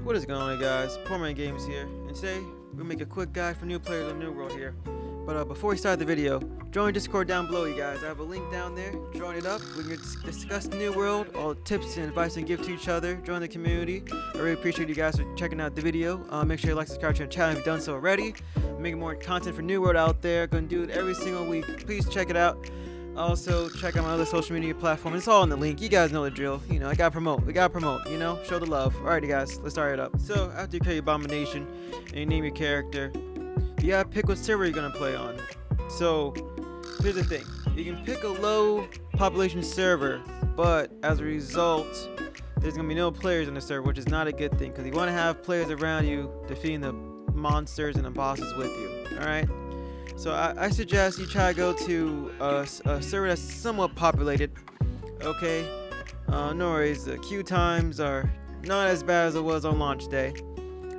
What is going on, guys? PoorManGames here, and today we'll make a quick guide for new players on New World here. But before we start the video, join Discord down below, you guys. I have a link down there. Join it up. We can discuss the New World, all the tips and advice we can give to each other. Join the community. I really appreciate you guys for checking out the video. Make sure you like, subscribe to the channel if you've done so already. I'm making more content for New World out there. Going to do it every single week. Please check it out. Also, check out my other social media platforms. It's all in the link. You guys know the drill. You know, I gotta promote. We gotta promote, you know? Show the love. Alrighty, guys. Let's start it up. So, after you create your abomination and you name your character, you gotta pick what server you're gonna play on. So, here's the thing. You can pick a low population server, but as a result, there's gonna be no players on the server, which is not a good thing, because you wanna have players around you defeating the monsters and the bosses with you. Alright? So I suggest you try to go to a server that's somewhat populated. Okay, no worries. The queue times are not as bad as it was on launch day,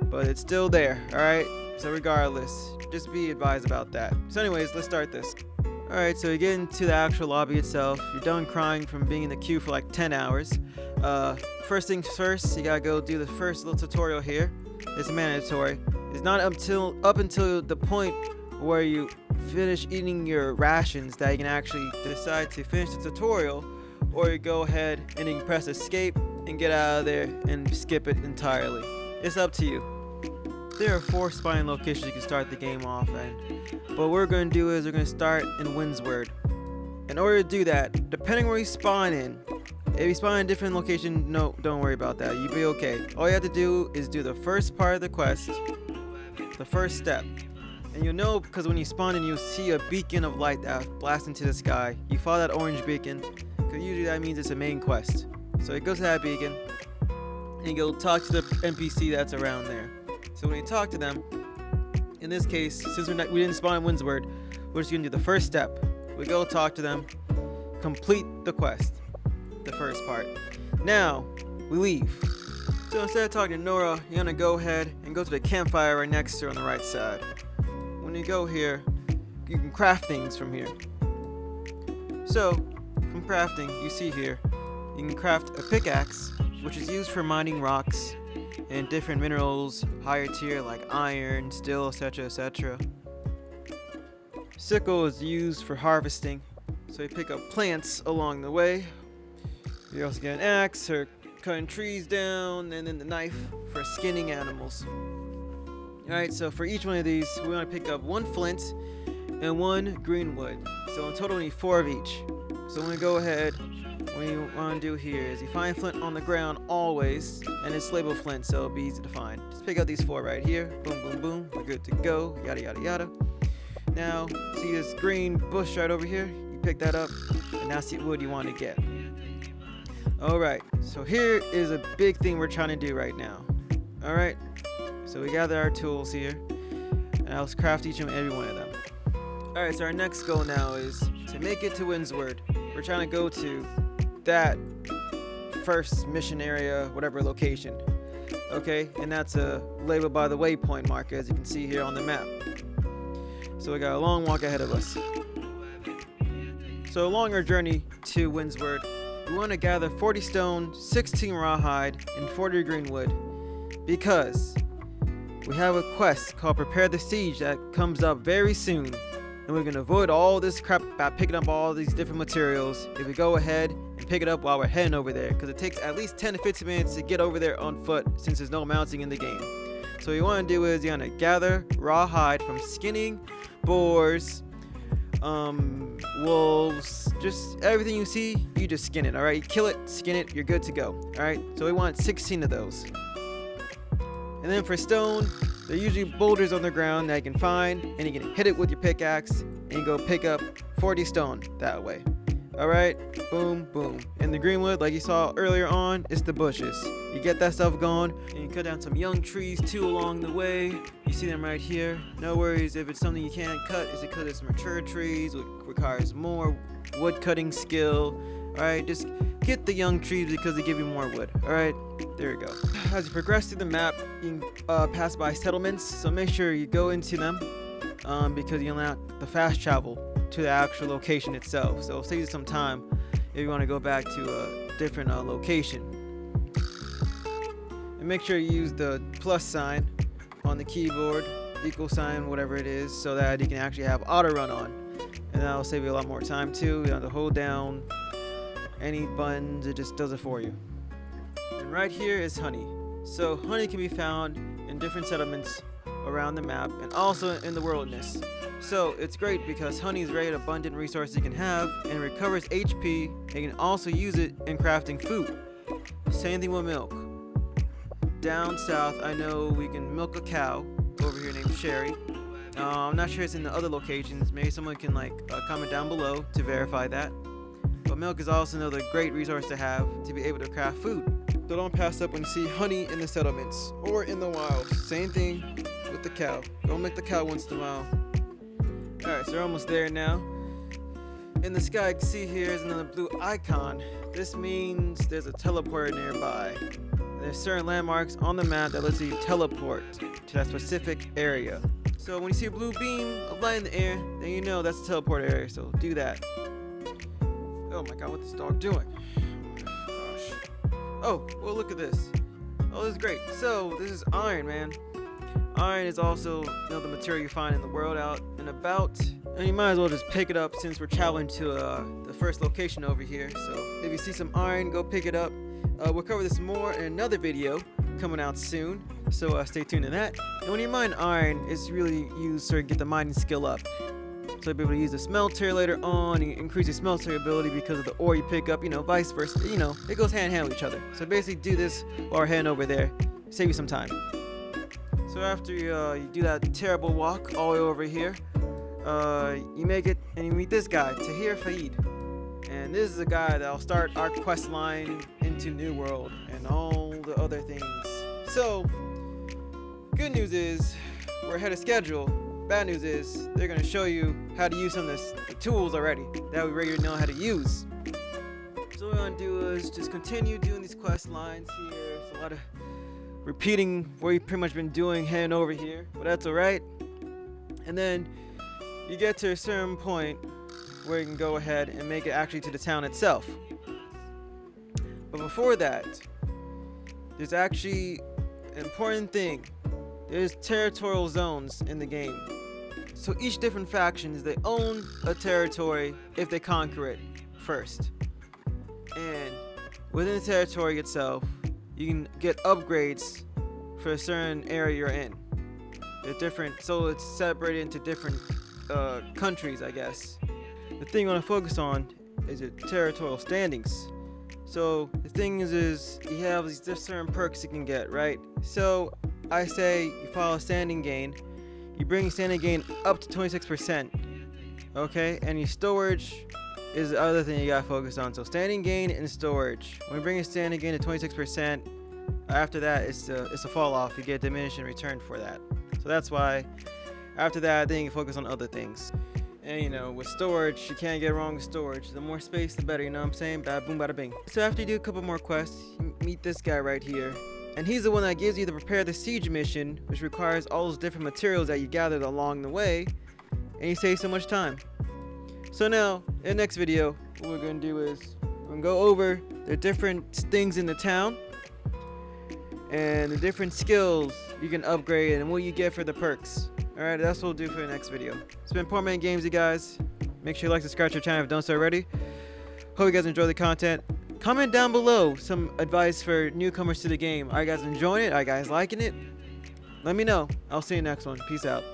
but it's still there. All right. So regardless, just be advised about that. So anyways, let's start this. All right. So you get into the actual lobby itself. You're done crying from being in the queue for like 10 hours. First things first, you gotta go do the first little tutorial here. It's mandatory. It's not up until the point where you finish eating your rations that you can actually decide to finish the tutorial, or you go ahead and you can press escape and get out of there and skip it entirely. It's up to you. There are 4 spawning locations you can start the game off at, but what we're going to do is we're going to start in Windsward. In order to do that, depending where you spawn in, if you spawn in a different location, no, don't worry about that. You'll be okay. All you have to do is do the first part of the quest, the first step. And you'll know because when you spawn in, you'll see a beacon of light that blasts into the sky. You follow that orange beacon, because usually that means it's a main quest. So you go to that beacon, and you go talk to the NPC that's around there. So when you talk to them, in this case, since we didn't spawn in Windsward, we're just going to do the first step. We go talk to them, complete the quest, the first part. Now, we leave. So instead of talking to Nora, you're going to go ahead and go to the campfire right next to her on the right side. When you go here, you can craft things from here. So, from crafting, you see here, you can craft a pickaxe, which is used for mining rocks and different minerals, higher tier like iron, steel, etc., etc. Sickle is used for harvesting, so you pick up plants along the way. You also get an axe for cutting trees down, and then the knife for skinning animals. Alright, so for each one of these, we want to pick up 1 flint and 1 green wood. So in total, we need 4 of each. So when we go ahead, what you want to do here is you find flint on the ground always, and it's labeled flint, so it'll be easy to find. Just pick up these 4 right here. Boom, boom, boom. We're good to go. Yada, yada, yada. Now, see this green bush right over here? You pick that up, and that's the wood you want to get. Alright, so here is a big thing we're trying to do right now. Alright. So we gather our tools here, and I'll craft each and every one of them. Alright, so our next goal now is to make it to Windsward. We're trying to go to that first mission area, whatever location. Okay, and that's labeled by the waypoint marker, as you can see here on the map. So we got a long walk ahead of us. So along our journey to Windsward, we want to gather 40 stone, 16 rawhide, and 40 green wood, because we have a quest called Prepare the Siege that comes up very soon, and we're going to avoid all this crap about picking up all these different materials if we go ahead and pick it up while we're heading over there, because it takes at least 10 to 15 minutes to get over there on foot since there's no mounting in the game. So what you want to do is you want to gather rawhide from skinning, boars, wolves, just everything you see, you just skin it, alright? You kill it, skin it, you're good to go, alright? So we want 16 of those. And then for stone, there are usually boulders on the ground that you can find, and you can hit it with your pickaxe, and you go pick up 40 stone that way. Alright, boom, boom. And the green wood, like you saw earlier on, it's the bushes. You get that stuff going, and you cut down some young trees too along the way. You see them right here. No worries if it's something you can't cut, it's because it's mature trees, which requires more wood cutting skill. Alright, just get the young trees because they give you more wood. Alright, there you go. As you progress through the map, you can pass by settlements, so make sure you go into them because you unlock the fast travel to the actual location itself. So it'll save you some time if you want to go back to a different location. And And make sure you use the plus sign on the keyboard, equal sign, whatever it is, so that you can actually have auto run on. And that'll save you a lot more time too. You don't have to hold down any buttons, it just does it for you. And right here is honey. So honey can be found in different settlements around the map and also in the wilderness. So it's great because honey is a very abundant resource you can have and recovers HP, and you can also use it in crafting food. Same thing with milk. Down south, I know we can milk a cow over here named Sherry. I'm not sure it's in the other locations. Maybe someone can comment down below to verify that. But milk is also another great resource to have to be able to craft food. So don't pass up when you see honey in the settlements or in the wild. Same thing with the cow. Go milk the cow once in a while. Alright, so we're almost there now. In the sky, you can see here is another blue icon. This means there's a teleporter nearby. There's certain landmarks on the map that lets you teleport to that specific area. So when you see a blue beam of light in the air, then you know that's the teleport area, so do that. Oh my god, what's this dog doing? Oh, gosh. Oh, well look at this. Oh, this is great. So, this is iron, man. Iron is also another material you find in the world out and about. And you might as well just pick it up since we're traveling to the first location over here. So, if you see some iron, go pick it up. We'll cover this more in another video coming out soon, so stay tuned to that. And when you mine iron, it's really used to get the mining skill up. So you'll be able to use the smelter later on, you increase your smelter ability because of the ore you pick up, vice versa. It goes hand in hand with each other. So basically do this while we're heading over there, save you some time. So after you do that terrible walk all the way over here, you make it and you meet this guy, Tahir Faid. And this is a guy that'll start our quest line into New World and all the other things. So, good news is we're ahead of schedule. Bad news is they're going to show you how to use some of the tools already that we already know how to use. So what we're going to do is just continue doing these quest lines here. It's a lot of repeating what we've pretty much been doing heading over here, but that's alright. And then you get to a certain point where you can go ahead and make it actually to the town itself. But before that, there's actually an important thing. There's territorial zones in the game. So each different factions, they own a territory if they conquer it first. And within the territory itself, you can get upgrades for a certain area you're in. They're different, so it's separated into different countries, I guess. The thing you want to focus on is your territorial standings. So the thing is you have these certain perks you can get, right? So I say you follow a standing gain, you bring your standing gain up to 26%, okay? And your storage is the other thing you gotta focus on. So standing gain and storage. When you bring your standing gain to 26%, after that it's a fall off. You get diminished in return for that. So that's why after that, then you can focus on other things. And with storage, you can't get wrong with storage. The more space, the better, you know what I'm saying? Bada boom, bada bing. So after you do a couple more quests, you meet this guy right here. And he's the one that gives you the prepare the siege mission, which requires all those different materials that you gathered along the way. And you save so much time. So now, in the next video, what we're going to do is, we're going to go over the different things in the town. And the different skills you can upgrade and what you get for the perks. Alright, that's what we'll do for the next video. It's been PoorManGames, you guys. Make sure you like, subscribe to our channel if you don't so already. Hope you guys enjoy the content. Comment down below some advice for newcomers to the game. Are you guys enjoying it? Are you guys liking it? Let me know. I'll see you next one. Peace out.